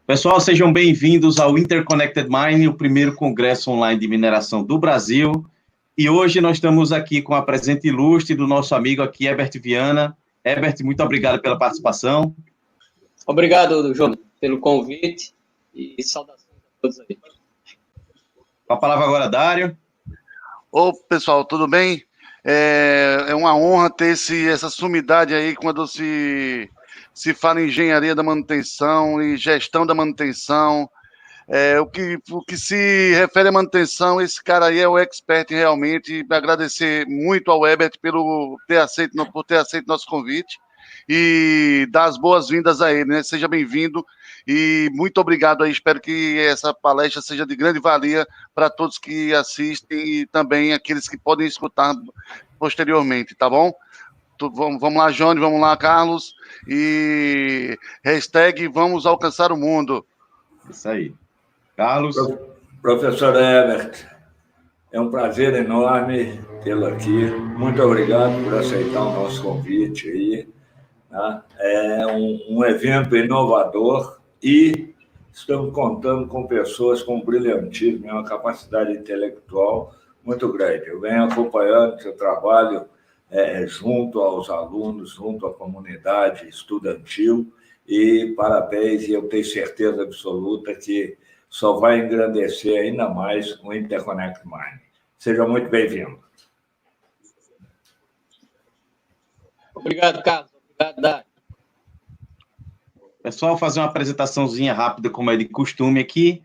Pessoal, sejam bem-vindos ao Interconnected Mining, o primeiro congresso online de mineração do Brasil. E hoje nós estamos aqui com a presença ilustre do nosso amigo aqui, Herbert Viana. Herbert, muito obrigado pela participação. Obrigado, João, pelo convite e saudações a todos aí. Com a palavra agora, Dário. Ô, pessoal, tudo bem? É uma honra ter essa sumidade aí quando se fala em engenharia da manutenção e gestão da manutenção. O que se refere à manutenção, esse cara aí é o expert realmente. Agradecer muito ao Herbert por ter aceito nosso convite e dar as boas-vindas a ele, né? Seja bem-vindo e muito obrigado aí. Espero que essa palestra seja de grande valia para todos que assistem e também aqueles que podem escutar posteriormente, tá bom? Vamos lá, Johnny, vamos lá, Carlos, e hashtag vamos alcançar o mundo. Isso aí. Carlos. Professor Herbert, é um prazer enorme tê-lo aqui. Muito obrigado por aceitar o nosso convite aí. Tá? É um evento inovador e estamos contando com pessoas com brilhantismo e uma capacidade intelectual muito grande. Eu venho acompanhando o seu trabalho junto aos alunos, junto à comunidade estudantil, e parabéns, e eu tenho certeza absoluta que só vai engrandecer ainda mais o Interconnect Mining. Seja muito bem-vindo. Obrigado, Carlos. Obrigado, Dário. Pessoal, fazer uma apresentaçãozinha rápida, como é de costume aqui.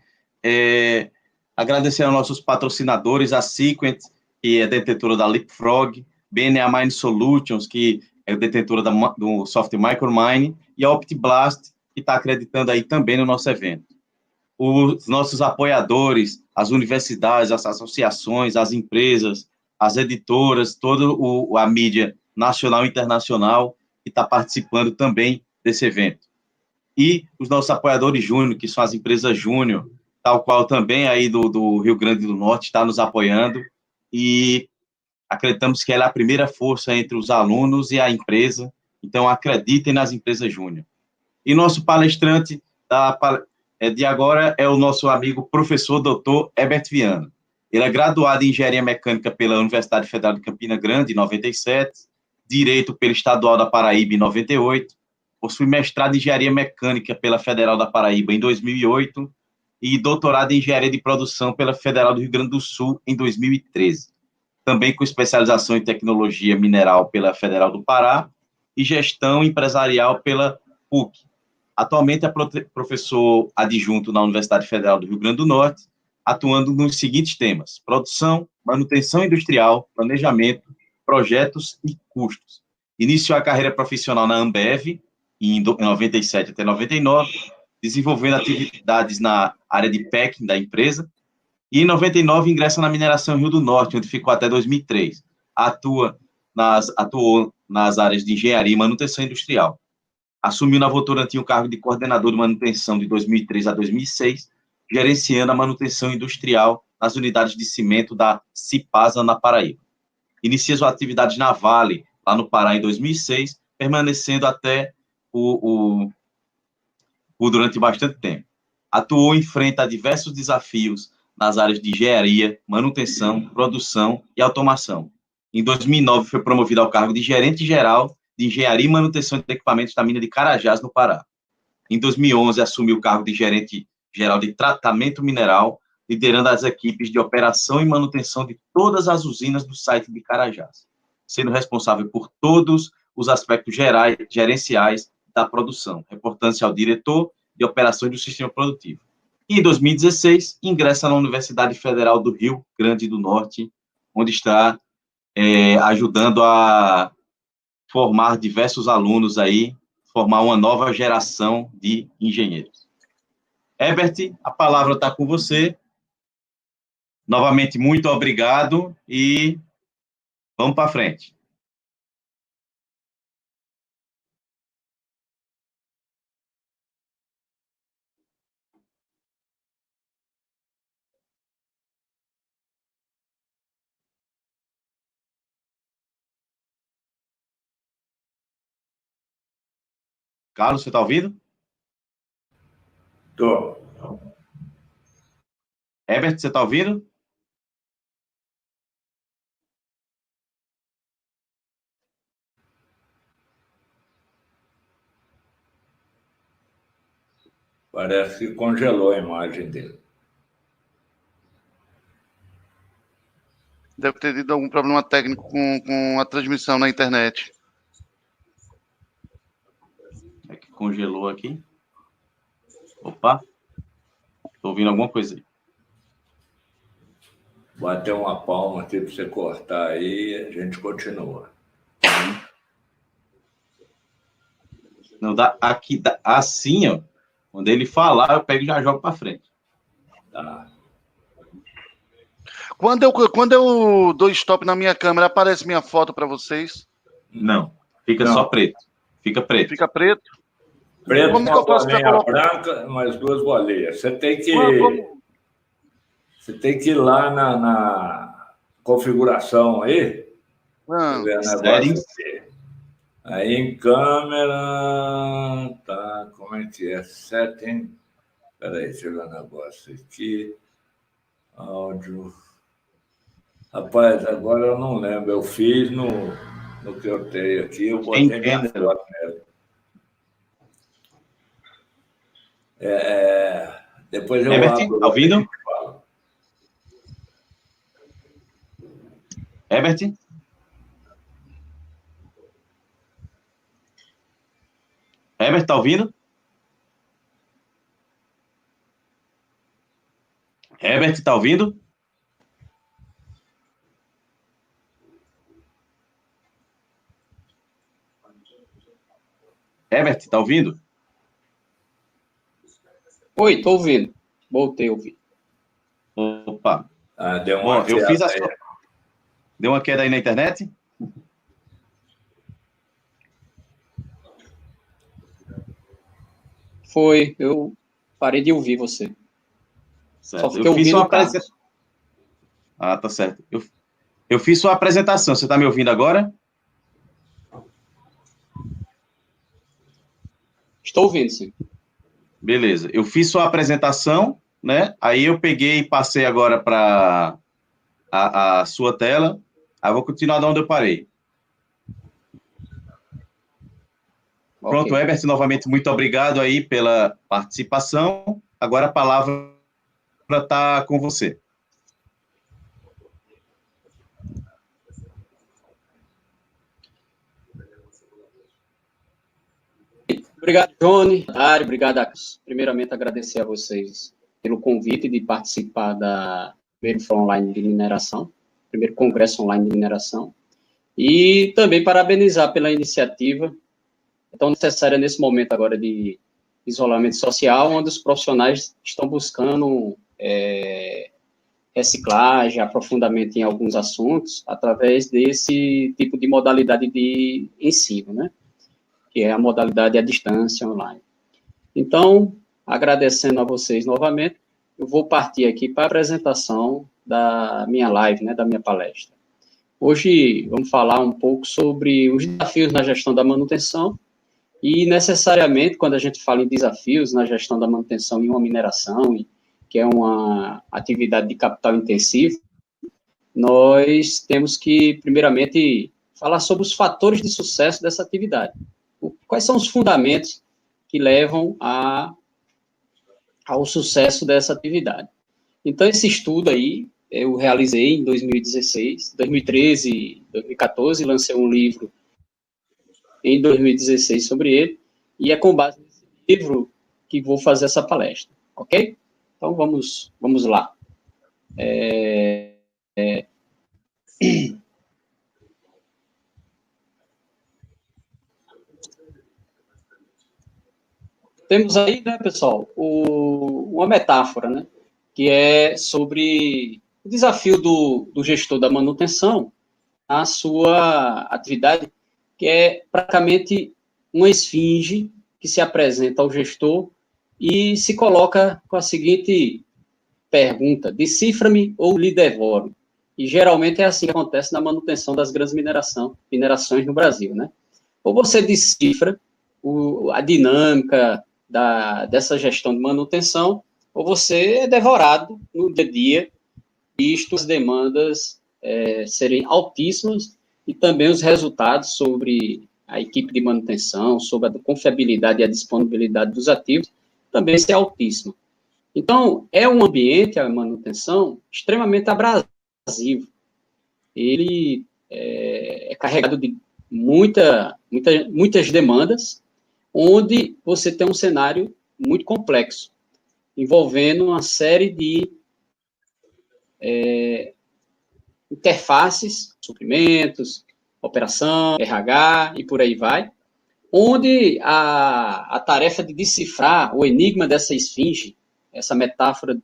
Agradecer aos nossos patrocinadores, a Sequent, que é detentora da Leapfrog, BNA Mine Solutions, que é detentora do software Micromine, e a OptiBlast, que está acreditando aí também no nosso evento. Os nossos apoiadores, as universidades, as associações, as empresas, as editoras, toda a mídia nacional e internacional que está participando também desse evento. E os nossos apoiadores júnior, que são as empresas júnior, tal qual também aí do Rio Grande do Norte, está nos apoiando, e acreditamos que ela é a primeira força entre os alunos e a empresa, então acreditem nas empresas júnior. E nosso palestrante de agora é o nosso amigo professor doutor Herbert Viana. Ele é graduado em Engenharia Mecânica pela Universidade Federal de Campina Grande, em 97, Direito pelo Estadual da Paraíba, em 98, possui mestrado em Engenharia Mecânica pela Federal da Paraíba, em 2008, e doutorado em Engenharia de Produção pela Federal do Rio Grande do Sul, em 2013. Também com especialização em Tecnologia Mineral pela Federal do Pará e Gestão Empresarial pela PUC. Atualmente é professor adjunto na Universidade Federal do Rio Grande do Norte, atuando nos seguintes temas: produção, manutenção industrial, planejamento, projetos e custos. Iniciou a carreira profissional na Ambev, em 97 até 99, desenvolvendo atividades na área de packing da empresa, e em 99 ingressa na mineração Rio do Norte, onde ficou até 2003. Atuou nas áreas de engenharia e manutenção industrial. Assumiu na Votorantim o cargo de coordenador de manutenção de 2003 a 2006, gerenciando a manutenção industrial nas unidades de cimento da Cipasa, na Paraíba. Inicia suas atividades na Vale, lá no Pará, em 2006, permanecendo até durante bastante tempo. Atuou em frente a diversos desafios nas áreas de engenharia, manutenção, produção e automação. Em 2009, foi promovido ao cargo de gerente geral de engenharia e manutenção de equipamentos da mina de Carajás, no Pará. Em 2011, assumiu o cargo de gerente geral de tratamento mineral, liderando as equipes de operação e manutenção de todas as usinas do site de Carajás, sendo responsável por todos os aspectos gerenciais da produção, reportando-se ao diretor de operações do sistema produtivo. E em 2016, ingressa na Universidade Federal do Rio Grande do Norte, onde está ajudando a formar diversos alunos aí, formar uma nova geração de engenheiros. Herbert, a palavra está com você. Novamente, muito obrigado e vamos para frente. Carlos, você está ouvindo? Tô. Herbert, você está ouvindo? Parece que congelou a imagem dele. Deve ter tido algum problema técnico com a transmissão na internet. É que congelou aqui. Opa. Estou ouvindo alguma coisa aí. Bater uma palma aqui para você cortar aí, a gente continua. Não dá aqui, assim, ó. Quando ele falar, eu pego e já jogo para frente. Tá. Quando eu dou stop na minha câmera, aparece minha foto para vocês? Não. Fica Não. só preto. Fica preto. Fica preto? Preto Como com que eu a faço pra bolinha colocar? branca, mais 2 bolinhas. Você tem que ir lá na configuração aí. Ah, Ver o negócio Settings. aqui. Aí em câmera, tá, como é que é? Setting. Peraí, deixa eu ver o negócio aqui. Áudio. Rapaz, agora eu não lembro. Eu fiz no que eu tenho aqui, eu botei minha foto nela. Depois eu Herbert, abro. tá ouvindo? Herbert? Herbert, tá ouvindo? Herbert, tá ouvindo? Herbert, tá ouvindo? Oi, tô ouvindo. Voltei a ouvir. Opa. Deu uma Bom, eu fiz queda aí. Deu uma queda aí na internet? Foi, eu parei de ouvir você. Certo. Só fiquei ouvindo o Carlos. Ah, tá certo. Eu fiz sua apresentação. Você tá me ouvindo agora? Estou ouvindo, sim. Beleza. Eu fiz sua apresentação, né? Aí eu peguei e passei agora para a sua tela. Aí eu vou continuar de onde eu parei. Pronto, Ok. Herbert, novamente, muito obrigado aí pela participação. Agora a palavra está com você. Obrigado, Johnny. Dário, obrigado. Primeiramente, agradecer a vocês pelo convite de participar da primeiro Fórum Online de Mineração, primeiro Congresso Online de Mineração, e também parabenizar pela iniciativa tão necessária nesse momento agora de isolamento social, onde os profissionais estão buscando reciclagem, aprofundamento em alguns assuntos, através desse tipo de modalidade de ensino, né? Que é a modalidade à distância online. Então, agradecendo a vocês novamente, eu vou partir aqui para a apresentação da minha live, né, da minha palestra. Hoje vamos falar um pouco sobre os desafios na gestão da manutenção e, necessariamente, quando a gente fala em desafios na gestão da manutenção em uma mineração, que é uma atividade de capital intensivo, nós temos que, primeiramente, falar sobre os fatores de sucesso dessa atividade. Quais são os fundamentos que levam ao sucesso dessa atividade? Então, esse estudo aí, eu realizei em 2016, 2013, 2014, lancei um livro em 2016 sobre ele, e é com base nesse livro que vou fazer essa palestra, ok? Então, vamos lá. Temos aí, né, pessoal, uma metáfora, né, que é sobre o desafio do gestor da manutenção na sua atividade, que é praticamente uma esfinge que se apresenta ao gestor e se coloca com a seguinte pergunta: decifra-me ou lhe devoro? E geralmente é assim que acontece na manutenção das grandes minerações no Brasil, né? Ou você decifra a dinâmica dessa gestão de manutenção, ou você é devorado no dia a dia, visto as demandas serem altíssimas e também os resultados sobre a equipe de manutenção, sobre a confiabilidade e a disponibilidade dos ativos, também ser altíssima. Então, é um ambiente, a manutenção, extremamente abrasivo. Ele é carregado de muitas demandas, onde você tem um cenário muito complexo, envolvendo uma série de interfaces, suprimentos, operação, RH e por aí vai, onde a tarefa de decifrar o enigma dessa esfinge, essa metáfora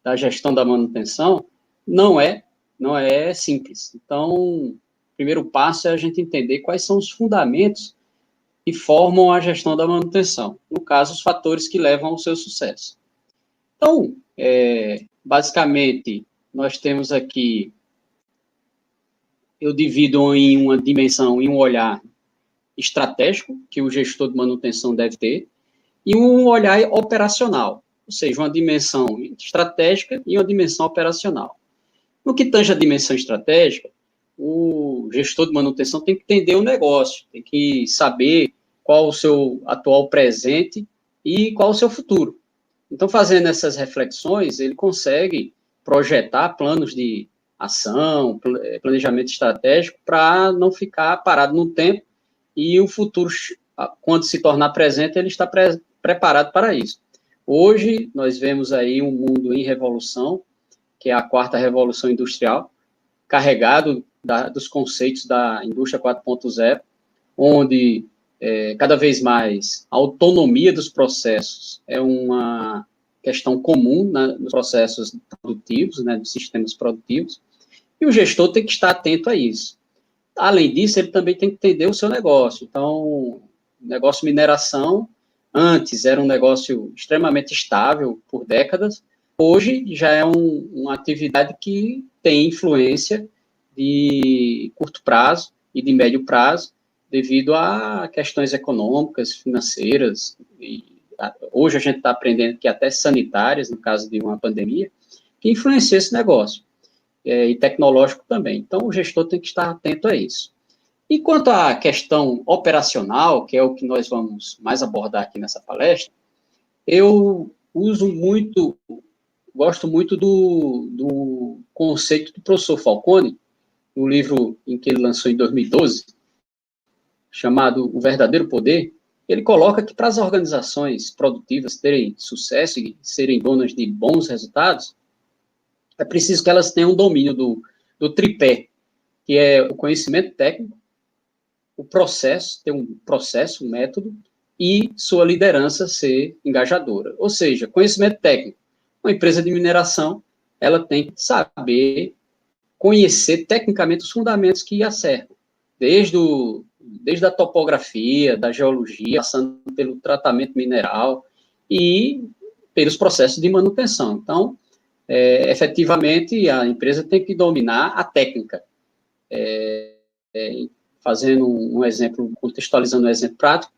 da gestão da manutenção, não é simples. Então, o primeiro passo é a gente entender quais são os fundamentos que formam a gestão da manutenção. No caso, os fatores que levam ao seu sucesso. Então, basicamente, nós temos aqui, eu divido em uma dimensão, em um olhar estratégico, que o gestor de manutenção deve ter, e um olhar operacional, ou seja, uma dimensão estratégica e uma dimensão operacional. No que tange a dimensão estratégica, o gestor de manutenção tem que entender o negócio, tem que saber qual o seu atual presente e qual o seu futuro. Então, fazendo essas reflexões, ele consegue projetar planos de ação, planejamento estratégico, para não ficar parado no tempo e o futuro, quando se tornar presente, ele está preparado para isso. Hoje, nós vemos aí um mundo em revolução, que é a quarta revolução industrial, carregado dos conceitos da indústria 4.0, onde cada vez mais a autonomia dos processos é uma questão comum nos processos produtivos, dos sistemas produtivos, e o gestor tem que estar atento a isso. Além disso, ele também tem que entender o seu negócio. Então, o negócio mineração, antes era um negócio extremamente estável por décadas, hoje já é uma atividade que tem influência de curto prazo e de médio prazo, devido a questões econômicas, financeiras, e hoje a gente está aprendendo que até sanitárias, no caso de uma pandemia, que influencia esse negócio, e tecnológico também. Então, o gestor tem que estar atento a isso. E quanto à questão operacional, que é o que nós vamos mais abordar aqui nessa palestra, eu gosto muito do conceito do professor Falcone, no livro em que ele lançou em 2012, chamado O Verdadeiro Poder. Ele coloca que para as organizações produtivas terem sucesso e serem donas de bons resultados, é preciso que elas tenham domínio do tripé, que é o conhecimento técnico, o processo, ter um processo, um método, e sua liderança ser engajadora. Ou seja, conhecimento técnico. Uma empresa de mineração, ela tem que saber conhecer tecnicamente os fundamentos que a cercam, desde a topografia, da geologia, passando pelo tratamento mineral e pelos processos de manutenção. Então, efetivamente, a empresa tem que dominar a técnica. Fazendo um exemplo, contextualizando um exemplo prático,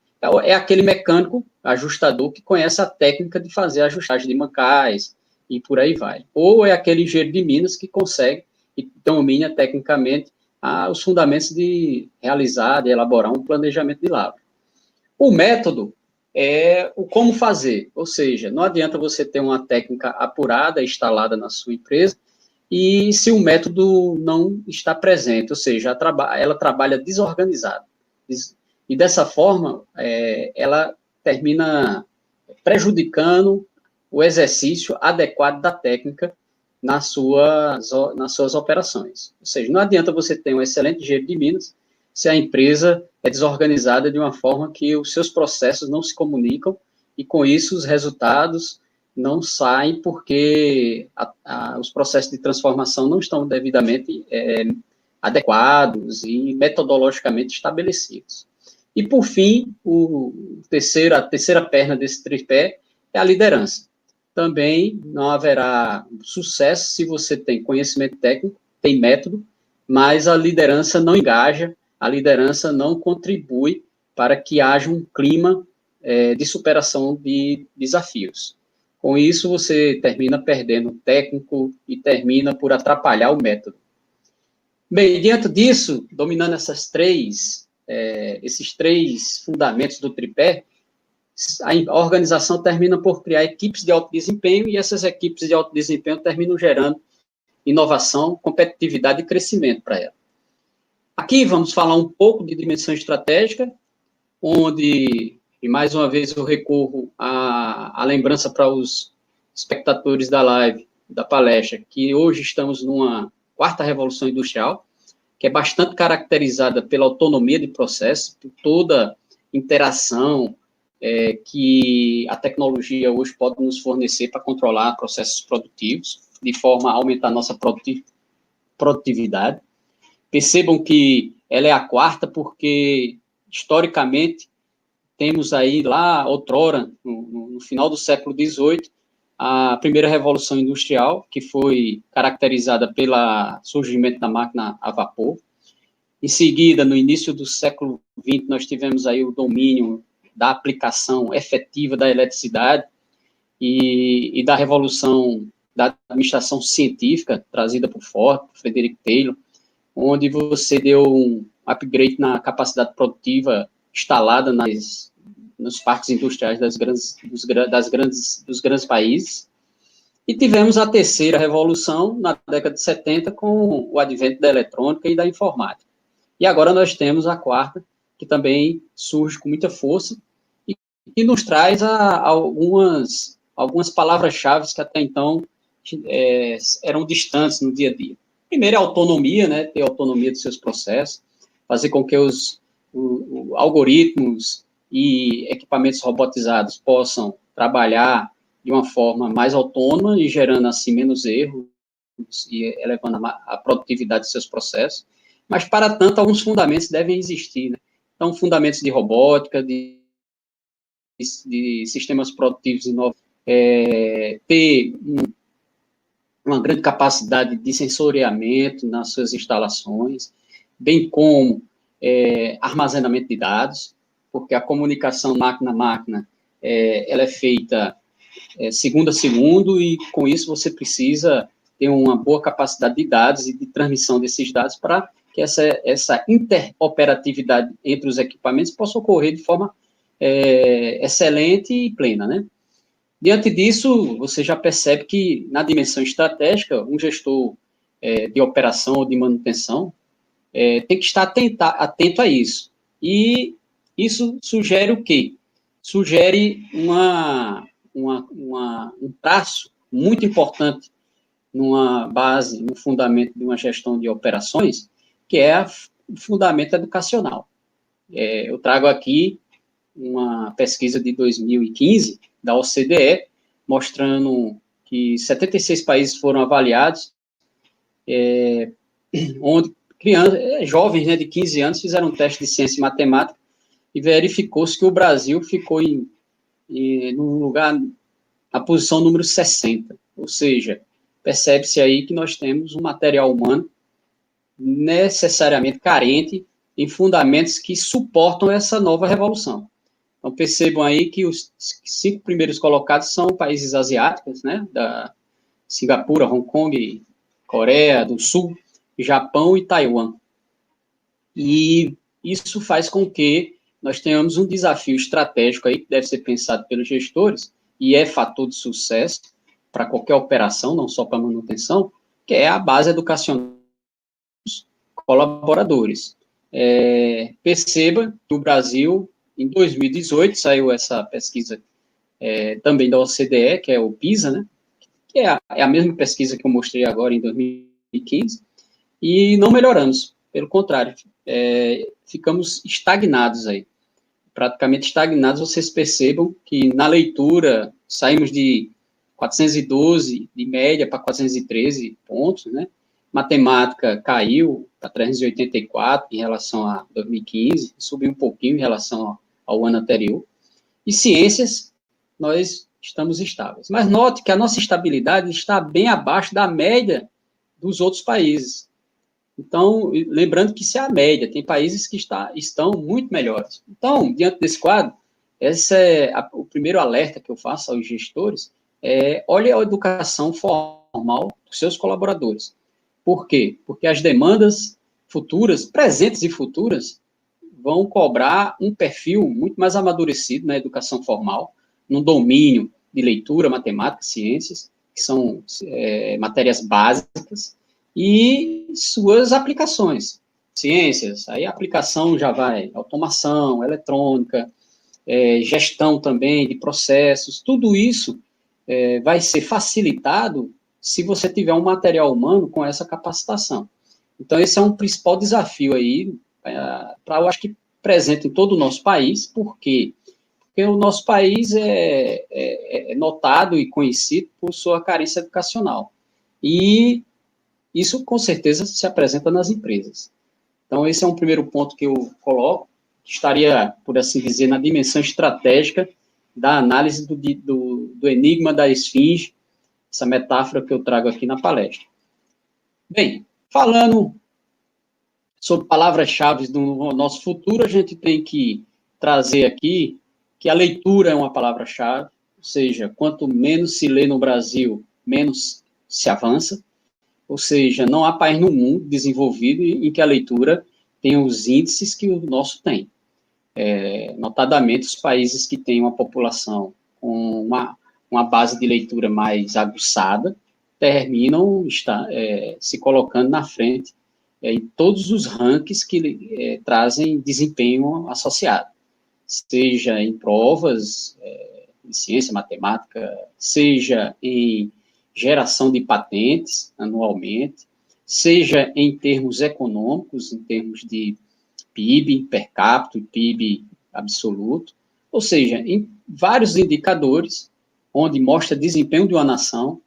é aquele mecânico ajustador que conhece a técnica de fazer ajustagem de mancais e por aí vai. Ou é aquele engenheiro de minas que consegue e domina tecnicamente os fundamentos de realizar, de elaborar um planejamento de lavra. O método é o como fazer, ou seja, não adianta você ter uma técnica apurada, instalada na sua empresa, e se o método não está presente, ou seja, ela trabalha desorganizada. E dessa forma, ela termina prejudicando o exercício adequado da técnica nas suas operações. Ou seja, não adianta você ter um excelente engenheiro de minas se a empresa é desorganizada de uma forma que os seus processos não se comunicam e, com isso, os resultados não saem porque os processos de transformação não estão devidamente adequados e metodologicamente estabelecidos. E, por fim, a terceira perna desse tripé é a liderança. Também não haverá sucesso se você tem conhecimento técnico, tem método, mas a liderança não engaja, a liderança não contribui para que haja um clima de superação de desafios. Com isso, você termina perdendo o técnico e termina por atrapalhar o método. Bem, diante disso, dominando esses três fundamentos do tripé, a organização termina por criar equipes de alto desempenho, e essas equipes de alto desempenho terminam gerando inovação, competitividade e crescimento para ela. Aqui vamos falar um pouco de dimensão estratégica, onde, e mais uma vez eu recorro à lembrança para os espectadores da live, da palestra, que hoje estamos numa quarta revolução industrial, que é bastante caracterizada pela autonomia de processo, por toda interação que a tecnologia hoje pode nos fornecer para controlar processos produtivos, de forma a aumentar a nossa produtividade. Percebam que ela é a quarta porque, historicamente, temos aí lá, outrora, no final do século XVIII, a primeira revolução industrial, que foi caracterizada pelo surgimento da máquina a vapor. Em seguida, no início do século XX, nós tivemos aí o domínio da aplicação efetiva da eletricidade e da revolução da administração científica, trazida por Ford, por Frederick Taylor, onde você deu um upgrade na capacidade produtiva instalada nos parques industriais dos grandes países. E tivemos a terceira revolução na década de 70 com o advento da eletrônica e da informática. E agora nós temos a quarta, que também surge com muita força e que nos traz algumas palavras-chave que até então eram distantes no dia a dia. Primeiro, a autonomia, né, ter autonomia dos seus processos, fazer com que os algoritmos e equipamentos robotizados possam trabalhar de uma forma mais autônoma e gerando, assim, menos erros e elevando a produtividade dos seus processos. Mas, para tanto, alguns fundamentos devem existir, né? Então, fundamentos de robótica, de sistemas produtivos inovadores, ter uma grande capacidade de sensoriamento nas suas instalações, bem como armazenamento de dados, porque a comunicação máquina-máquina ela é feita segundo a segundo, e com isso você precisa ter uma boa capacidade de dados e de transmissão desses dados para que essa interoperatividade entre os equipamentos possa ocorrer de forma excelente e plena, né? Diante disso, você já percebe que, na dimensão estratégica, um gestor de operação ou de manutenção tem que estar atento a isso. E isso sugere o quê? Sugere um traço muito importante numa base, no fundamento de uma gestão de operações, que é o fundamento educacional. Eu trago aqui uma pesquisa de 2015 da OCDE, mostrando que 76 países foram avaliados, onde jovens, né, de 15 anos fizeram um teste de ciência e matemática e verificou-se que o Brasil ficou no lugar, na posição número 60, ou seja, percebe-se aí que nós temos um material humano necessariamente carente em fundamentos que suportam essa nova revolução. Então, percebam aí que os 5 primeiros colocados são países asiáticos, né, da Singapura, Hong Kong, Coreia do Sul, Japão e Taiwan. E isso faz com que nós tenhamos um desafio estratégico aí, que deve ser pensado pelos gestores, e é fator de sucesso para qualquer operação, não só para manutenção, que é a base educacional dos colaboradores. Perceba que o Brasil, em 2018, saiu essa pesquisa também da OCDE, que é o PISA, né, que é a mesma pesquisa que eu mostrei agora em 2015, e não melhoramos, pelo contrário, ficamos estagnados aí. Praticamente estagnados, vocês percebam que na leitura saímos de 412 de média para 413 pontos, né? Matemática caiu para 384 em relação a 2015, subiu um pouquinho em relação ao ano anterior. E ciências, nós estamos estáveis. Mas note que a nossa estabilidade está bem abaixo da média dos outros países. Então, lembrando que isso é a média, tem países que estão muito melhores. Então, diante desse quadro, esse é o primeiro alerta que eu faço aos gestores, olhe a educação formal dos seus colaboradores. Por quê? Porque as demandas futuras, presentes e futuras, vão cobrar um perfil muito mais amadurecido na educação formal, no domínio de leitura, matemática, ciências, que são matérias básicas, e suas aplicações. Ciências, aí a aplicação já vai automação, eletrônica, gestão também de processos, tudo isso vai ser facilitado se você tiver um material humano com essa capacitação. Então, esse é um principal desafio aí, para, eu acho que, presente em todo o nosso país. Por quê? Porque o nosso país é notado e conhecido por sua carência educacional. E isso, com certeza, se apresenta nas empresas. Então, esse é um primeiro ponto que eu coloco, que estaria, por assim dizer, na dimensão estratégica da análise do enigma da esfinge, essa metáfora que eu trago aqui na palestra. Bem, falando sobre palavras-chave do nosso futuro, a gente tem que trazer aqui que a leitura é uma palavra-chave, ou seja, quanto menos se lê no Brasil, menos se avança, ou seja, não há país no mundo desenvolvido em que a leitura tenha os índices que o nosso tem. Notadamente, os países que têm uma população com uma base de leitura mais aguçada terminam se colocando na frente em todos os rankings que trazem desempenho associado, seja em provas de ciência, matemática, seja em geração de patentes anualmente, seja em termos econômicos, em termos de PIB per capita e PIB absoluto, ou seja, em vários indicadores onde mostra desempenho de uma nação,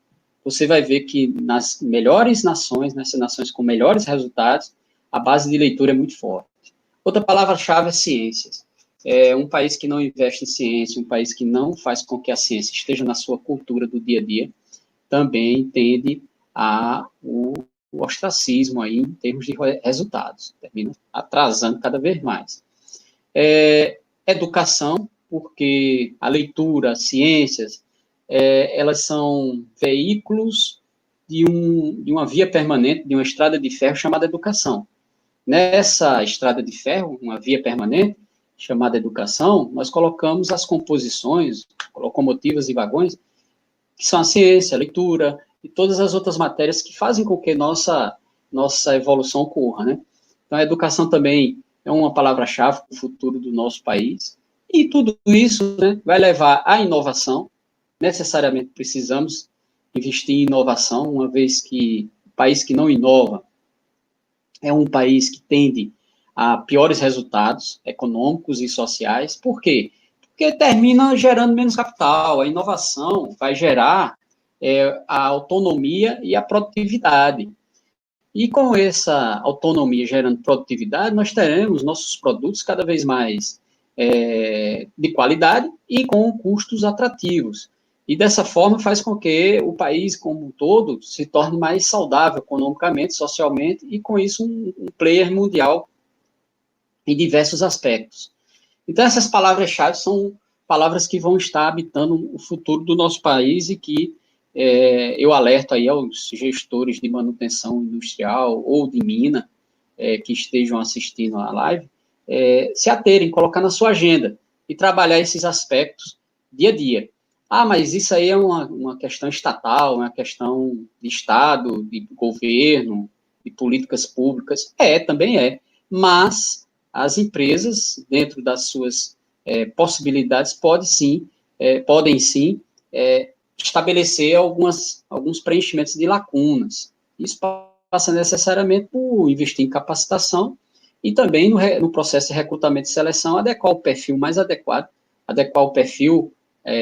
você vai ver que nas melhores nações, nessas nações com melhores resultados, a base de leitura é muito forte. Outra palavra-chave é ciências. Um país que não investe em ciência, um país que não faz com que a ciência esteja na sua cultura do dia a dia, também tende o ostracismo aí em termos de resultados, termina atrasando cada vez mais. Educação, porque a leitura, as ciências, elas são veículos de uma via permanente, de uma estrada de ferro chamada educação. Nessa estrada de ferro, uma via permanente chamada educação, nós colocamos as composições, locomotivas e vagões, que são a ciência, a leitura e todas as outras matérias que fazem com que nossa evolução ocorra, né? Então, a educação também é uma palavra-chave para o futuro do nosso país. E tudo isso, né, vai levar à inovação. Necessariamente precisamos investir em inovação, uma vez que o país que não inova é um país que tende a piores resultados econômicos e sociais. Por quê? Porque termina gerando menos capital. A inovação vai gerar a autonomia e a produtividade. E com essa autonomia gerando produtividade, nós teremos nossos produtos cada vez mais de qualidade e com custos atrativos. E dessa forma faz com que o país como um todo se torne mais saudável economicamente, socialmente, e com isso um player mundial em diversos aspectos. Então essas palavras-chave são palavras que vão estar habitando o futuro do nosso país e que eu alerto aí aos gestores de manutenção industrial ou de mina que estejam assistindo à live, se aterem, colocar na sua agenda e trabalhar esses aspectos dia a dia. Mas isso aí é uma questão estatal, uma questão de Estado, de governo, de políticas públicas. Também é. Mas as empresas, dentro das suas possibilidades, podem sim estabelecer alguns preenchimentos de lacunas. Isso passa necessariamente por investir em capacitação e também no processo de recrutamento e seleção, adequar o perfil mais adequado, adequar o perfil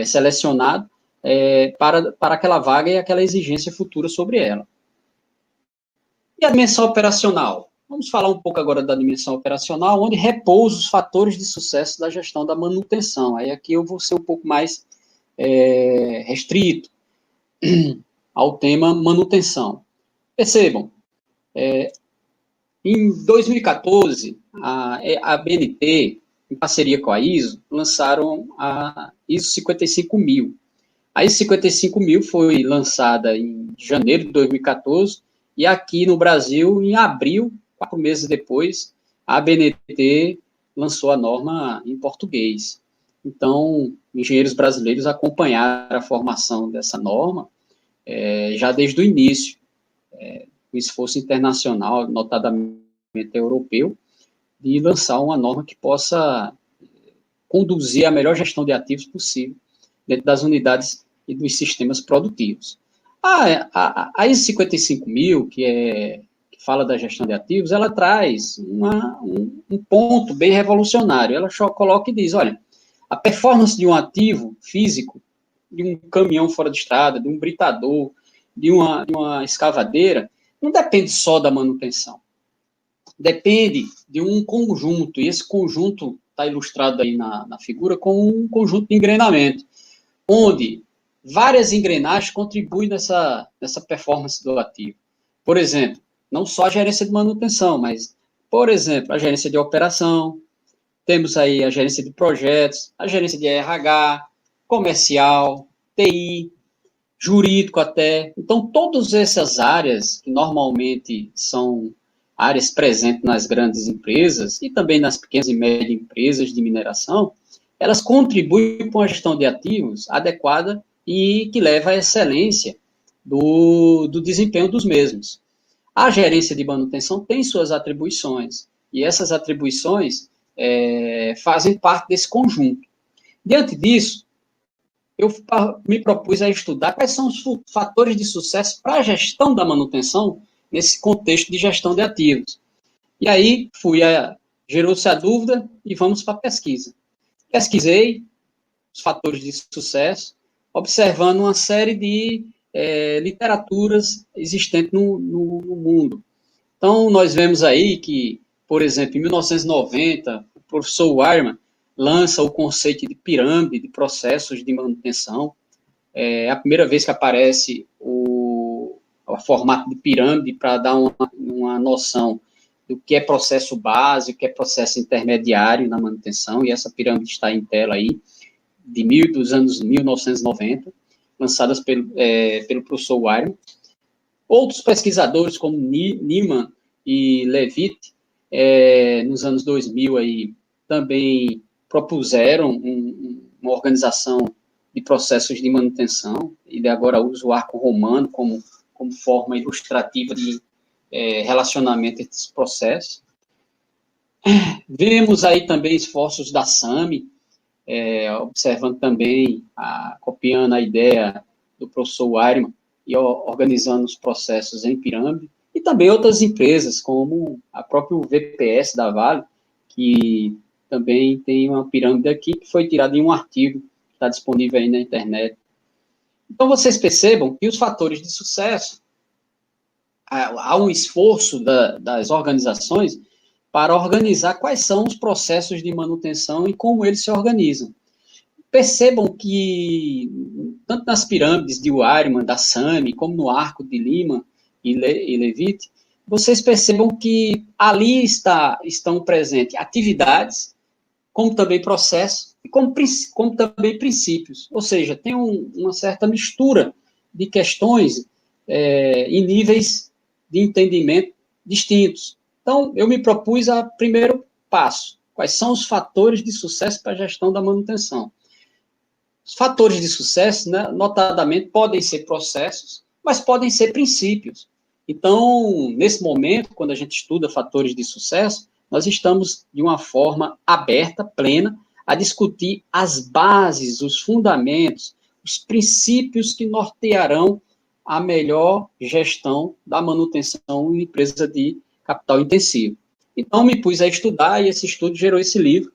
selecionado para aquela vaga e aquela exigência futura sobre ela. E a dimensão operacional? Vamos falar um pouco agora da dimensão operacional, onde repousa os fatores de sucesso da gestão da manutenção. Aí aqui eu vou ser um pouco mais restrito ao tema manutenção. Percebam, em 2014, a BNT em parceria com a ISO, lançaram a ISO 55000. A ISO 55000 foi lançada em janeiro de 2014 e aqui no Brasil, em abril, 4 meses depois, a ABNT lançou a norma em português. Então, engenheiros brasileiros acompanharam a formação dessa norma já desde o início, um esforço internacional, notadamente europeu, de lançar uma norma que possa conduzir a melhor gestão de ativos possível dentro das unidades e dos sistemas produtivos. A ISO 55000, que fala da gestão de ativos, ela traz um ponto bem revolucionário. Ela coloca e diz, olha, a performance de um ativo físico, de um caminhão fora de estrada, de um britador, de uma escavadeira, não depende só da manutenção. Depende de um conjunto, e esse conjunto está ilustrado aí na figura como um conjunto de engrenamento, onde várias engrenagens contribuem nessa performance do ativo. Por exemplo, não só a gerência de manutenção, mas, por exemplo, a gerência de operação, temos aí a gerência de projetos, a gerência de RH, comercial, TI, jurídico até. Então, todas essas áreas, que normalmente são áreas presentes nas grandes empresas e também nas pequenas e médias empresas de mineração, elas contribuem com a gestão de ativos adequada e que leva à excelência do desempenho dos mesmos. A gerência de manutenção tem suas atribuições, e essas atribuições fazem parte desse conjunto. Diante disso, eu me propus a estudar quais são os fatores de sucesso para a gestão da manutenção nesse contexto de gestão de ativos. E aí gerou-se a dúvida e vamos para a pesquisa. Pesquisei os fatores de sucesso, observando uma série de literaturas existentes no mundo. Então, nós vemos aí que, por exemplo, em 1990, o professor Wireman lança o conceito de pirâmide de processos de manutenção. É a primeira vez que aparece o formato de pirâmide para dar uma noção do que é processo básico, o que é processo intermediário na manutenção, e essa pirâmide está em tela aí, dos anos 1990, lançadas pelo professor Wireman. Outros pesquisadores, como Niemann e Levitt, nos anos 2000, aí, também propuseram uma organização de processos de manutenção, e agora usa o arco romano como forma ilustrativa de relacionamento entre esses processos. Vemos aí também esforços da SAMI, observando também, copiando a ideia do professor Wireman e organizando os processos em pirâmide, e também outras empresas, como a própria VPS da Vale, que também tem uma pirâmide aqui, que foi tirada em um artigo que está disponível aí na internet. Então, vocês percebam que os fatores de sucesso, há um esforço das organizações para organizar quais são os processos de manutenção e como eles se organizam. Percebam que, tanto nas pirâmides de Wireman, da SAMI, como no arco de Lima e Levitt, vocês percebam que ali estão presentes atividades, como também processos, e como também princípios. Ou seja, tem uma certa mistura de questões em níveis de entendimento distintos. Então, eu me propus a primeiro passo. Quais são os fatores de sucesso para a gestão da manutenção? Os fatores de sucesso, né, notadamente, podem ser processos, mas podem ser princípios. Então, nesse momento, quando a gente estuda fatores de sucesso, nós estamos de uma forma aberta, plena, a discutir as bases, os fundamentos, os princípios que nortearão a melhor gestão da manutenção em empresa de capital intensivo. Então, me pus a estudar, e esse estudo gerou esse livro,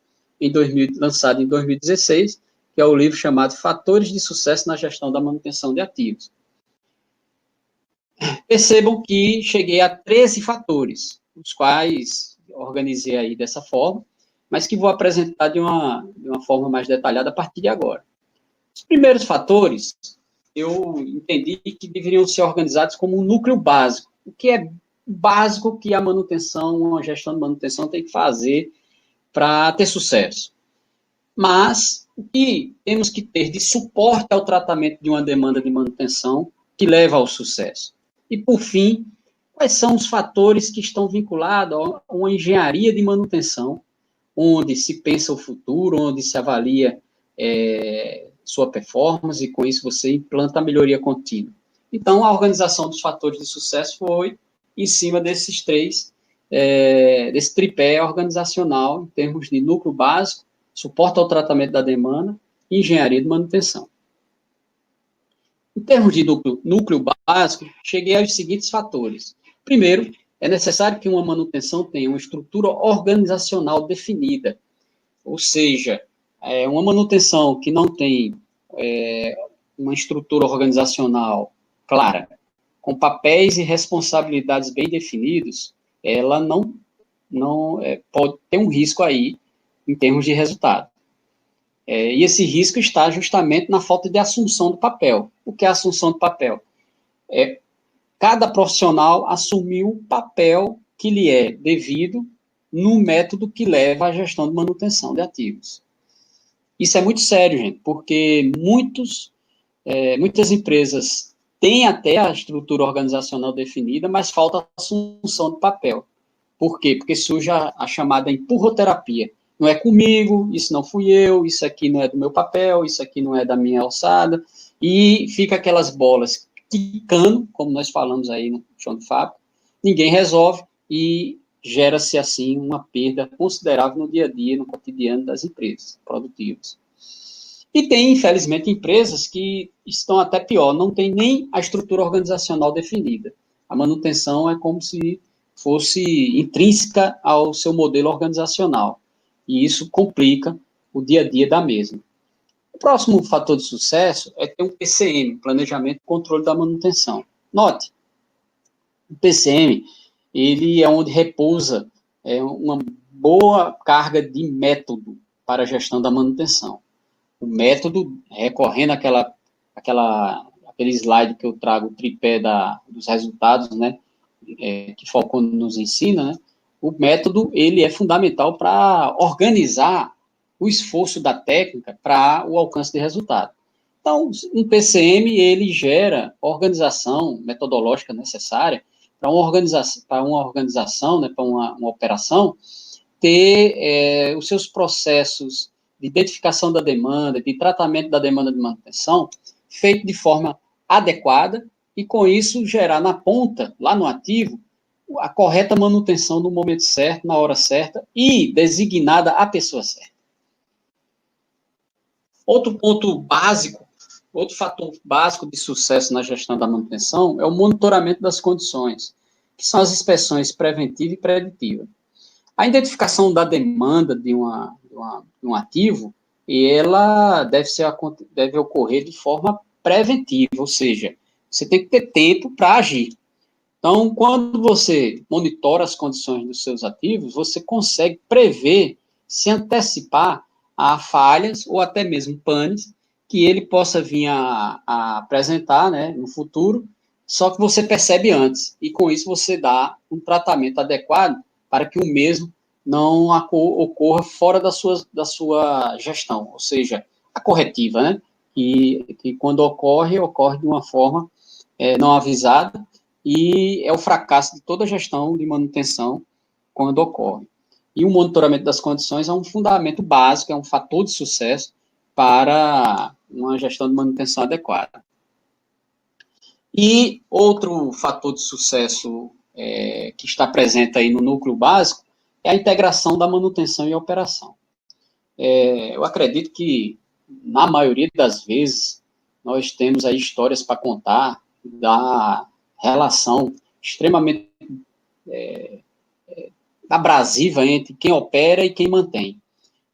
lançado em 2016, que é o livro chamado Fatores de Sucesso na Gestão da Manutenção de Ativos. Percebam que cheguei a 13 fatores, os quais organizei aí dessa forma, mas que vou apresentar de uma forma mais detalhada a partir de agora. Os primeiros fatores, eu entendi que deveriam ser organizados como um núcleo básico. O que é básico que a manutenção, a gestão de manutenção tem que fazer para ter sucesso. Mas o que temos que ter de suporte ao tratamento de uma demanda de manutenção que leva ao sucesso? E, por fim, quais são os fatores que estão vinculados a uma engenharia de manutenção, onde se pensa o futuro, onde se avalia sua performance, e com isso você implanta a melhoria contínua. Então, a organização dos fatores de sucesso foi em cima desses três, desse tripé organizacional, em termos de núcleo básico, suporte ao tratamento da demanda e engenharia de manutenção. Em termos de núcleo básico, cheguei aos seguintes fatores. Primeiro, é necessário que uma manutenção tenha uma estrutura organizacional definida, ou seja, uma manutenção que não tem uma estrutura organizacional clara, com papéis e responsabilidades bem definidos, ela não pode ter um risco aí em termos de resultado. E esse risco está justamente na falta de assunção do papel. O que é a assunção do papel? Cada profissional assumiu o papel que lhe é devido no método que leva à gestão de manutenção de ativos. Isso é muito sério, gente, porque muitas empresas têm até a estrutura organizacional definida, mas falta a assunção do papel. Por quê? Porque surge a chamada empurroterapia. Não é comigo, isso não fui eu, isso aqui não é do meu papel, isso aqui não é da minha alçada, e fica aquelas bolas quicando, como nós falamos aí no chão de fábrica, ninguém resolve e gera-se, assim, uma perda considerável no dia a dia, no cotidiano das empresas produtivas. E tem, infelizmente, empresas que estão até pior, não tem nem a estrutura organizacional definida. A manutenção é como se fosse intrínseca ao seu modelo organizacional, e isso complica o dia a dia da mesma. O próximo fator de sucesso é ter um PCM, Planejamento e Controle da Manutenção. Note, o PCM, ele é onde repousa uma boa carga de método para a gestão da manutenção. O método, recorrendo àquele slide que eu trago, o tripé dos resultados, né, que Falcone nos ensina, né, o método, ele é fundamental para organizar o esforço da técnica para o alcance de resultado. Então, um PCM, ele gera organização metodológica necessária para uma organização, né, para uma operação, ter os seus processos de identificação da demanda, de tratamento da demanda de manutenção, feito de forma adequada, e com isso gerar na ponta, lá no ativo, a correta manutenção no momento certo, na hora certa, e designada a pessoa certa. Outro ponto básico, outro fator básico de sucesso na gestão da manutenção é o monitoramento das condições, que são as inspeções preventiva e preditiva. A identificação da demanda de um ativo, ela deve ocorrer de forma preventiva, ou seja, você tem que ter tempo para agir. Então, quando você monitora as condições dos seus ativos, você consegue prever, se antecipar a falhas ou até mesmo panes que ele possa vir a apresentar, né, no futuro, só que você percebe antes, e com isso você dá um tratamento adequado para que o mesmo não ocorra fora da sua gestão, ou seja, a corretiva, né, que quando ocorre de uma forma não avisada, e é o fracasso de toda a gestão de manutenção quando ocorre. E o monitoramento das condições é um fundamento básico, é um fator de sucesso para uma gestão de manutenção adequada. E outro fator de sucesso que está presente aí no núcleo básico é a integração da manutenção e operação. Eu acredito que, na maioria das vezes, nós temos aí histórias para contar da relação extremamente abrasiva entre quem opera e quem mantém.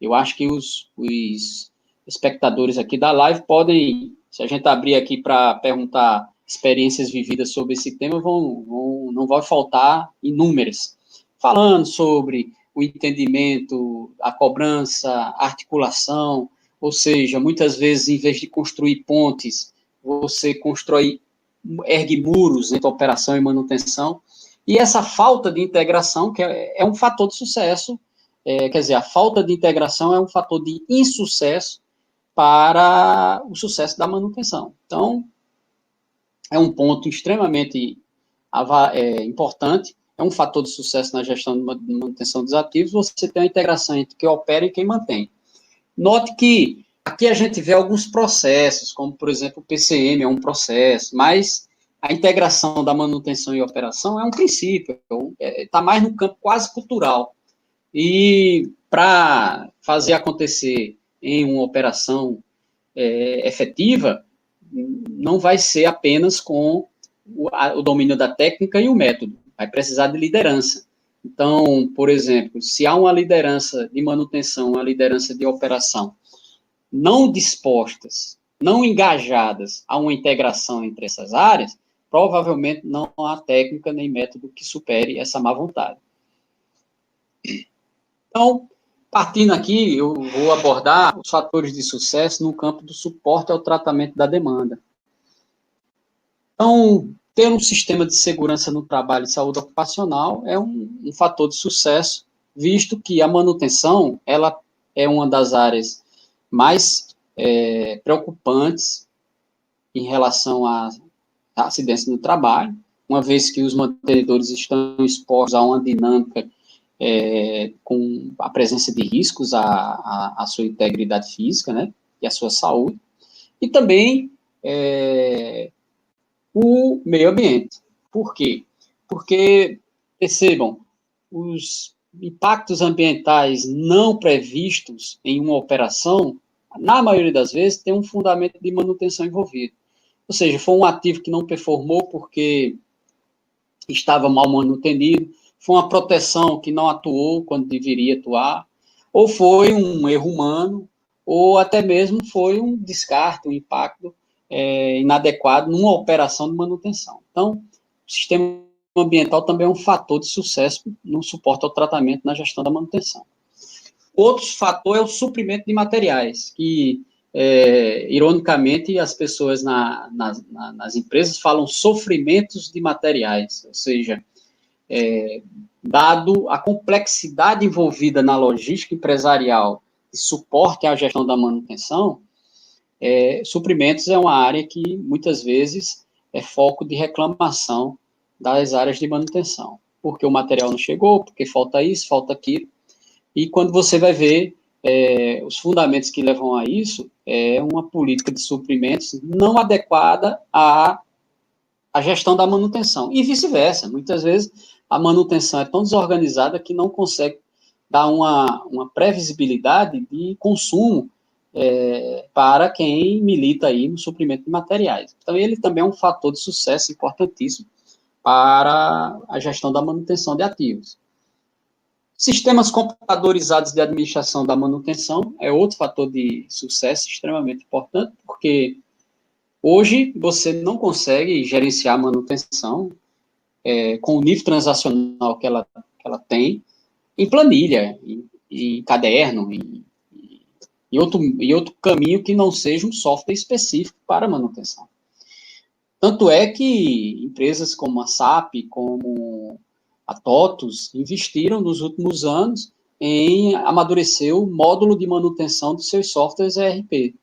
Eu acho que os espectadores aqui da live podem, se a gente abrir aqui para perguntar experiências vividas sobre esse tema, não vai faltar inúmeras, falando sobre o entendimento, a cobrança, a articulação, ou seja, muitas vezes, em vez de construir pontes, você ergue muros entre operação e manutenção, e essa falta de integração, que é um fator de sucesso quer dizer, a falta de integração é um fator de insucesso para o sucesso da manutenção. Então, é um ponto extremamente importante, é um fator de sucesso na gestão de manutenção dos ativos, você tem a integração entre quem opera e quem mantém. Note que aqui a gente vê alguns processos, como, por exemplo, o PCM é um processo, mas a integração da manutenção e operação é um princípio, está mais no campo quase cultural. E para fazer acontecer em uma operação efetiva, não vai ser apenas com o domínio da técnica e o método, vai precisar de liderança. Então, por exemplo, se há uma liderança de manutenção, uma liderança de operação, não dispostas, não engajadas a uma integração entre essas áreas, provavelmente não há técnica nem método que supere essa má vontade. Então, partindo aqui, eu vou abordar os fatores de sucesso no campo do suporte ao tratamento da demanda. Então, ter um sistema de segurança no trabalho e saúde ocupacional é um fator de sucesso, visto que a manutenção ela é uma das áreas mais preocupantes em relação a acidentes no trabalho, uma vez que os mantenedores estão expostos a uma dinâmica com a presença de riscos à sua integridade física, né, e à sua saúde, e também o meio ambiente. Por quê? Porque, percebam, os impactos ambientais não previstos em uma operação, na maioria das vezes, tem um fundamento de manutenção envolvido. Ou seja, foi um ativo que não performou porque estava mal manutenido, foi uma proteção que não atuou quando deveria atuar, ou foi um erro humano, ou até mesmo foi um descarte, um impacto inadequado numa operação de manutenção. Então, o sistema ambiental também é um fator de sucesso no suporte ao tratamento na gestão da manutenção. Outro fator é o suprimento de materiais, que, ironicamente, as pessoas nas empresas falam sofrimentos de materiais, ou seja, dado a complexidade envolvida na logística empresarial de suporte à gestão da manutenção, suprimentos é uma área que, muitas vezes, é foco de reclamação das áreas de manutenção, porque o material não chegou, porque falta isso, falta aquilo, e quando você vai ver os fundamentos que levam a isso, é uma política de suprimentos não adequada à gestão da manutenção, e vice-versa. Muitas vezes a manutenção é tão desorganizada que não consegue dar uma previsibilidade de consumo para quem milita aí no suprimento de materiais. Então, ele também é um fator de sucesso importantíssimo para a gestão da manutenção de ativos. Sistemas computadorizados de administração da manutenção é outro fator de sucesso extremamente importante, porque hoje você não consegue gerenciar a manutenção com o nível transacional que ela tem em planilha, em caderno, e outro caminho que não seja um software específico para manutenção. Tanto é que empresas como a SAP, como a TOTUS, investiram nos últimos anos em amadurecer o módulo de manutenção dos seus softwares ERP.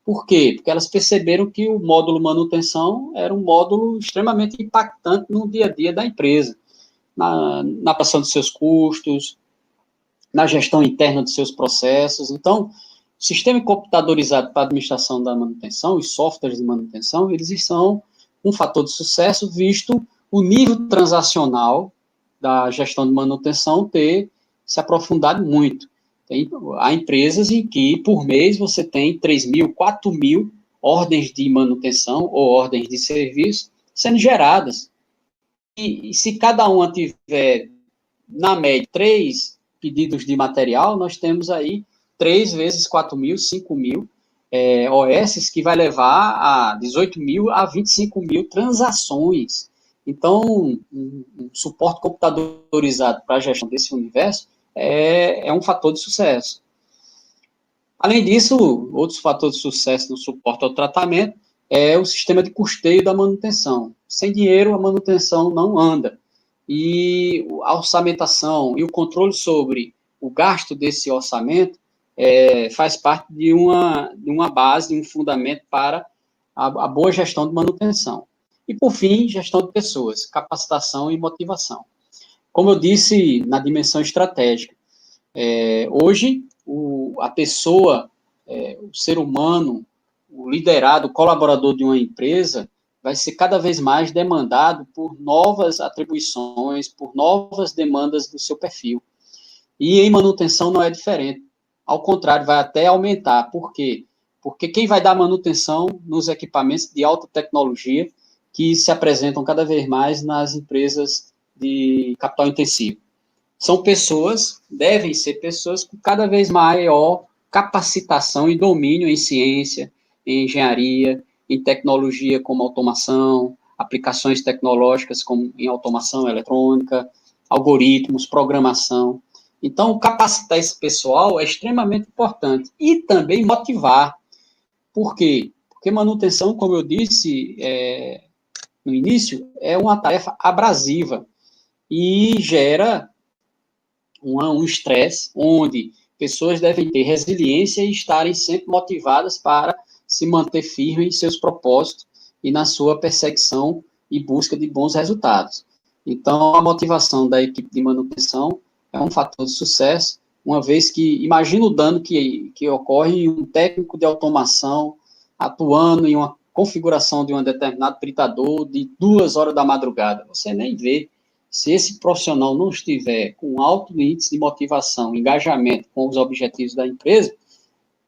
Por quê? Porque elas perceberam que o módulo manutenção era um módulo extremamente impactante no dia a dia da empresa, na pressão dos seus custos, na gestão interna dos seus processos. Então, o sistema computadorizado para a administração da manutenção, os softwares de manutenção, eles são um fator de sucesso, visto o nível transacional da gestão de manutenção ter se aprofundado muito. Há empresas em que, por mês, você tem 3.000, 4.000 ordens de manutenção ou ordens de serviço sendo geradas. E se cada uma tiver, na média, 3 pedidos de material, nós temos aí 3 vezes 4.000, 5.000 OS, que vai levar a 18.000 a 25.000 transações. Então, um suporte computadorizado para a gestão desse universo é um fator de sucesso. Além disso, outros fatores de sucesso no suporte ao tratamento é o sistema de custeio da manutenção. Sem dinheiro, a manutenção não anda. E a orçamentação e o controle sobre o gasto desse orçamento faz parte de uma base, de um fundamento para a boa gestão de manutenção. E, por fim, gestão de pessoas, capacitação e motivação. Como eu disse, na dimensão estratégica, hoje, a pessoa, o ser humano, o liderado, o colaborador de uma empresa, vai ser cada vez mais demandado por novas atribuições, por novas demandas do seu perfil. E em manutenção não é diferente. Ao contrário, vai até aumentar. Por quê? Porque quem vai dar manutenção nos equipamentos de alta tecnologia que se apresentam cada vez mais nas empresas de capital intensivo. São pessoas, devem ser pessoas com cada vez maior capacitação e domínio em ciência, em engenharia, em tecnologia como automação, aplicações tecnológicas como em automação eletrônica, algoritmos, programação. Então, capacitar esse pessoal é extremamente importante. E também motivar. Por quê? Porque manutenção, como eu disse no início, é uma tarefa abrasiva e gera um estresse onde pessoas devem ter resiliência e estarem sempre motivadas para se manter firme em seus propósitos e na sua perseguição e busca de bons resultados. Então, a motivação da equipe de manutenção é um fator de sucesso, uma vez que, imagina o dano que ocorre em um técnico de automação atuando em uma configuração de um determinado britador de 2 horas da madrugada. Você nem vê. Se esse profissional não estiver com alto índice de motivação, engajamento com os objetivos da empresa,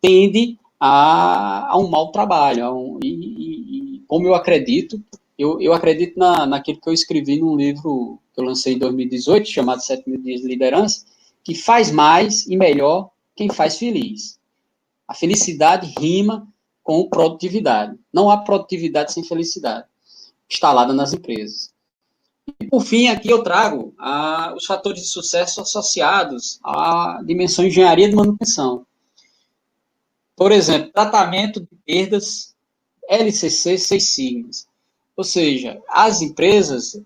tende a um mau trabalho. E como eu acredito, eu acredito naquilo que eu escrevi num livro que eu lancei em 2018, chamado 7.000 Dias de Liderança, que faz mais e melhor quem faz feliz. A felicidade rima com produtividade. Não há produtividade sem felicidade, instalada nas empresas. E, por fim, aqui eu trago os fatores de sucesso associados à dimensão de engenharia de manutenção. Por exemplo, tratamento de perdas, LCC 6 sigmas. Ou seja, as empresas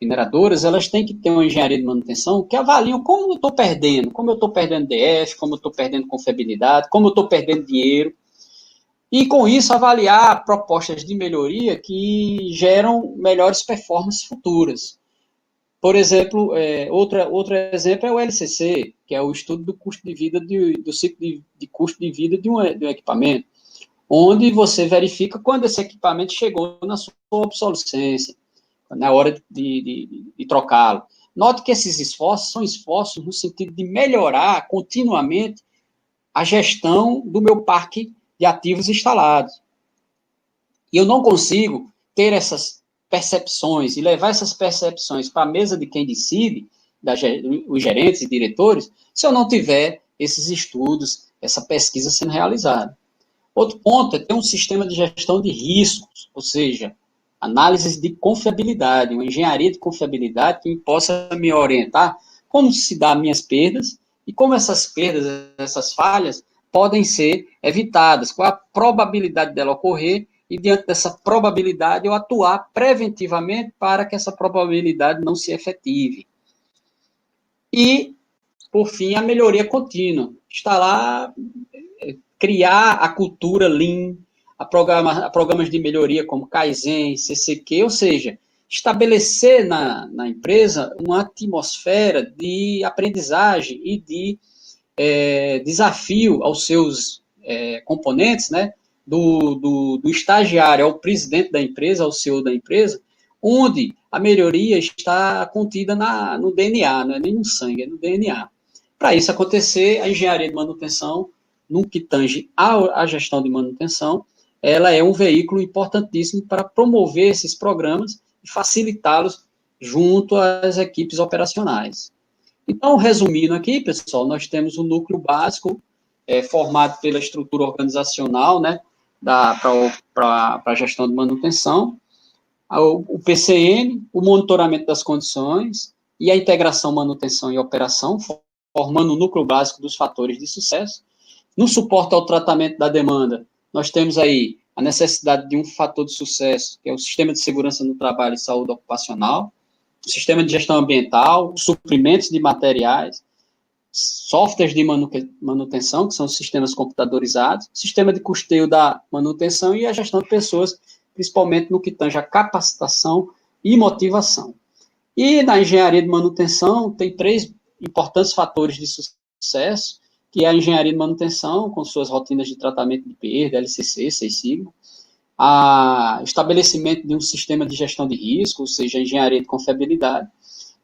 mineradoras, elas têm que ter uma engenharia de manutenção que avaliam como eu estou perdendo DF, como eu estou perdendo confiabilidade, como eu estou perdendo dinheiro. E, com isso, avaliar propostas de melhoria que geram melhores performances futuras. Por exemplo, outro exemplo é o LCC, que é o estudo do custo de vida, do ciclo de custo de vida de um equipamento, onde você verifica quando esse equipamento chegou na sua obsolescência, na hora de trocá-lo. Note que esses esforços são esforços no sentido de melhorar continuamente a gestão do meu parque de ativos instalados. E eu não consigo ter essas percepções e levar essas percepções para a mesa de quem decide, os gerentes e diretores, se eu não tiver esses estudos, essa pesquisa sendo realizada. Outro ponto é ter um sistema de gestão de riscos, ou seja, análises de confiabilidade, uma engenharia de confiabilidade que possa me orientar como se dá minhas perdas e como essas perdas, essas falhas, podem ser evitadas, qual a probabilidade dela ocorrer, e diante dessa probabilidade eu atuar preventivamente para que essa probabilidade não se efetive. E, por fim, a melhoria contínua. Está lá, criar a cultura Lean, a programas de melhoria como Kaizen, CCQ, ou seja, estabelecer na empresa uma atmosfera de aprendizagem e de desafio aos seus componentes, né, do estagiário ao presidente da empresa, ao CEO da empresa, onde a melhoria está contida no DNA, não é nem no sangue, é no DNA. Para isso acontecer, a engenharia de manutenção, no que tange à gestão de manutenção, ela é um veículo importantíssimo para promover esses programas e facilitá-los junto às equipes operacionais. Então, resumindo aqui, pessoal, nós temos o núcleo básico formado pela estrutura organizacional, né, para a gestão de manutenção, o PCN, o monitoramento das condições e a integração manutenção e operação, formando o núcleo básico dos fatores de sucesso. No suporte ao tratamento da demanda, nós temos aí a necessidade de um fator de sucesso, que é o sistema de segurança no trabalho e saúde ocupacional, o sistema de gestão ambiental, os suprimentos de materiais, softwares de manutenção, que são os sistemas computadorizados, sistema de custeio da manutenção e a gestão de pessoas, principalmente no que tange a capacitação e motivação. E na engenharia de manutenção, tem 3 importantes fatores de sucesso, que é a engenharia de manutenção, com suas rotinas de tratamento de perda, LCC, 6 sigma, o estabelecimento de um sistema de gestão de risco, ou seja, a engenharia de confiabilidade,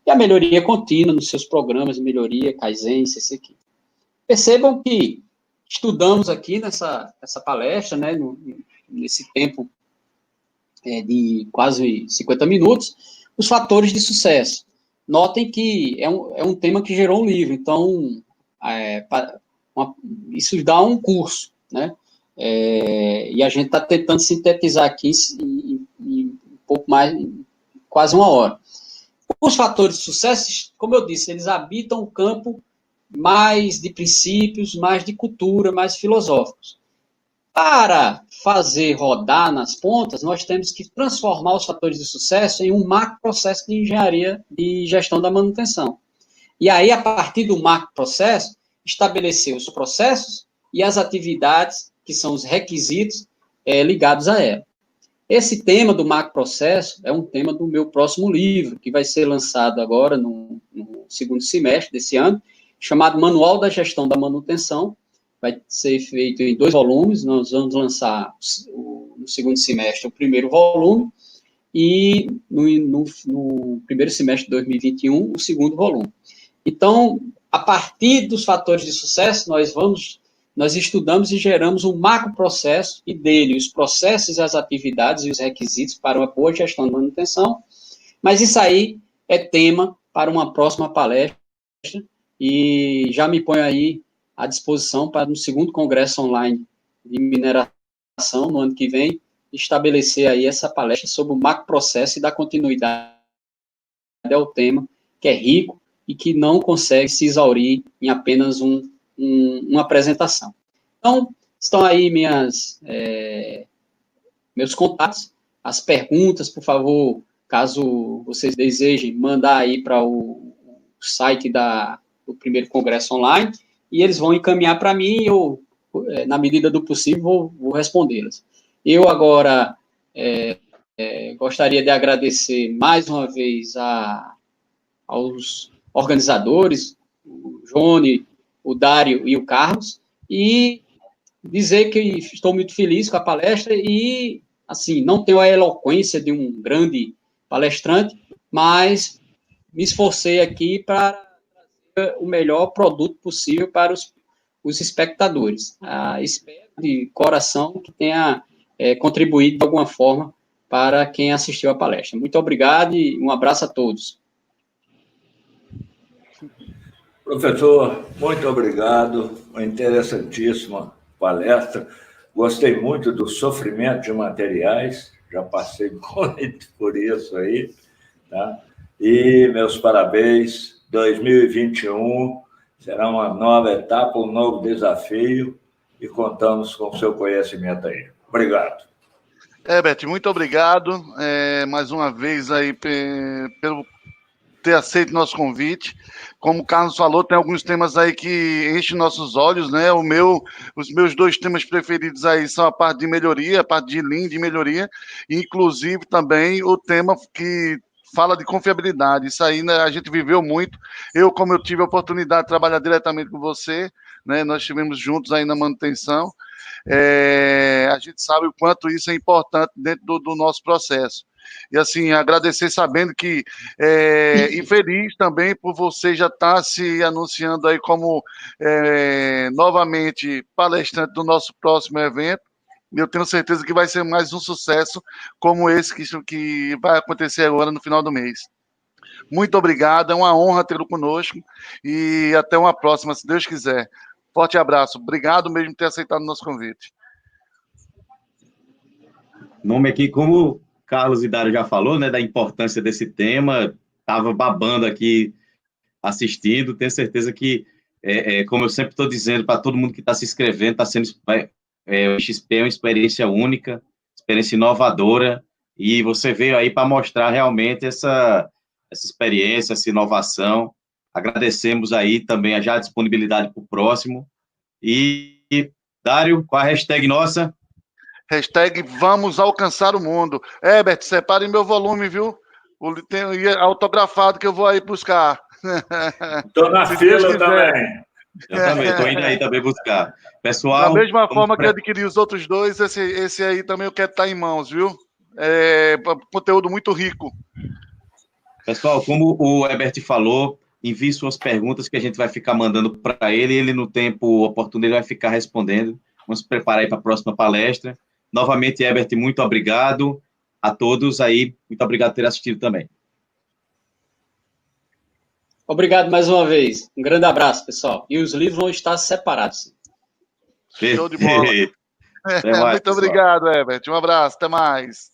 e a melhoria contínua nos seus programas de melhoria, Kaizen, CCQ. Percebam que estudamos aqui nessa palestra, né, nesse tempo de quase 50 minutos, os fatores de sucesso. Notem que é um tema que gerou um livro, então isso dá um curso, né? E a gente está tentando sintetizar aqui em um pouco mais, quase 1 hora. Os fatores de sucesso, como eu disse, eles habitam o campo mais de princípios, mais de cultura, mais filosóficos. Para fazer rodar nas pontas, nós temos que transformar os fatores de sucesso em um macro processo de engenharia de gestão da manutenção. E aí, a partir do macro processo, estabelecer os processos e as atividades, que são os requisitos ligados a ela. Esse tema do macro processo é um tema do meu próximo livro, que vai ser lançado agora no segundo semestre desse ano, chamado Manual da Gestão da Manutenção. Vai ser feito em 2 volumes, nós vamos lançar no segundo semestre o primeiro volume, e no primeiro semestre de 2021, o segundo volume. Então, a partir dos fatores de sucesso, nós estudamos e geramos um macro processo, e dele os processos, as atividades e os requisitos para uma boa gestão de manutenção, mas isso aí é tema para uma próxima palestra, e já me ponho aí à disposição para no segundo congresso online de mineração, no ano que vem, estabelecer aí essa palestra sobre o macro processo e dar continuidade ao tema, que é rico e que não consegue se exaurir em apenas uma apresentação. Então, estão aí meus contatos, as perguntas, por favor, caso vocês desejem, mandar aí para o site do primeiro congresso online, e eles vão encaminhar para mim, e eu, na medida do possível, vou respondê-las. Eu agora gostaria de agradecer mais uma vez aos organizadores, o Johnny, o Dário e o Carlos, e dizer que estou muito feliz com a palestra e, assim, não tenho a eloquência de um grande palestrante, mas me esforcei aqui para trazer o melhor produto possível para os espectadores. Espero de coração que tenha contribuído de alguma forma para quem assistiu à palestra. Muito obrigado e um abraço a todos. Professor, muito obrigado. Uma interessantíssima palestra. Gostei muito do sofrimento de materiais, já passei muito por isso aí, tá? E meus parabéns. 2021 será uma nova etapa, um novo desafio, e contamos com o seu conhecimento aí. Obrigado. Herbert, muito obrigado mais uma vez aí pelo ter aceito nosso convite. Como o Carlos falou, tem alguns temas aí que enchem nossos olhos, né? Os meus 2 temas preferidos aí são a parte de melhoria, a parte de Lean de melhoria, e inclusive também o tema que fala de confiabilidade. Isso aí, né, a gente viveu muito. Como eu tive a oportunidade de trabalhar diretamente com você, né, nós estivemos juntos aí na manutenção, a gente sabe o quanto isso é importante dentro do nosso processo. E, assim, agradecer sabendo que, e feliz também por você já estar se anunciando aí como novamente palestrante do nosso próximo evento. Eu tenho certeza que vai ser mais um sucesso como esse que vai acontecer agora no final do mês. Muito obrigado, é uma honra tê-lo conosco e até uma próxima, se Deus quiser. Forte abraço, obrigado mesmo por ter aceitado o nosso convite. Nome aqui, como Carlos e Dário já falou, né, da importância desse tema, estava babando aqui assistindo, tenho certeza que, como eu sempre estou dizendo para todo mundo que está se inscrevendo, está sendo o XP é uma experiência única, experiência inovadora, e você veio aí para mostrar realmente essa experiência, essa inovação, agradecemos aí também já a disponibilidade para o próximo. E, Dário, qual a hashtag nossa? Hashtag vamos alcançar o mundo. Herbert, separe meu volume, viu? Tem autografado que eu vou aí buscar. Estou na fila também. Eu também, estou indo aí também buscar. Pessoal... Da mesma forma que eu adquiri os outros dois, esse aí também eu quero estar em mãos, viu? Conteúdo muito rico. Pessoal, como o Herbert falou, envie suas perguntas que a gente vai ficar mandando para ele, e ele, no tempo oportuno, ele vai ficar respondendo. Vamos se preparar aí para a próxima palestra. Novamente, Herbert, muito obrigado a todos aí. Muito obrigado por ter assistido também. Obrigado mais uma vez. Um grande abraço, pessoal. E os livros vão estar separados. Show de bola. Até mais, Muito obrigado, Herbert. Um abraço. Até mais.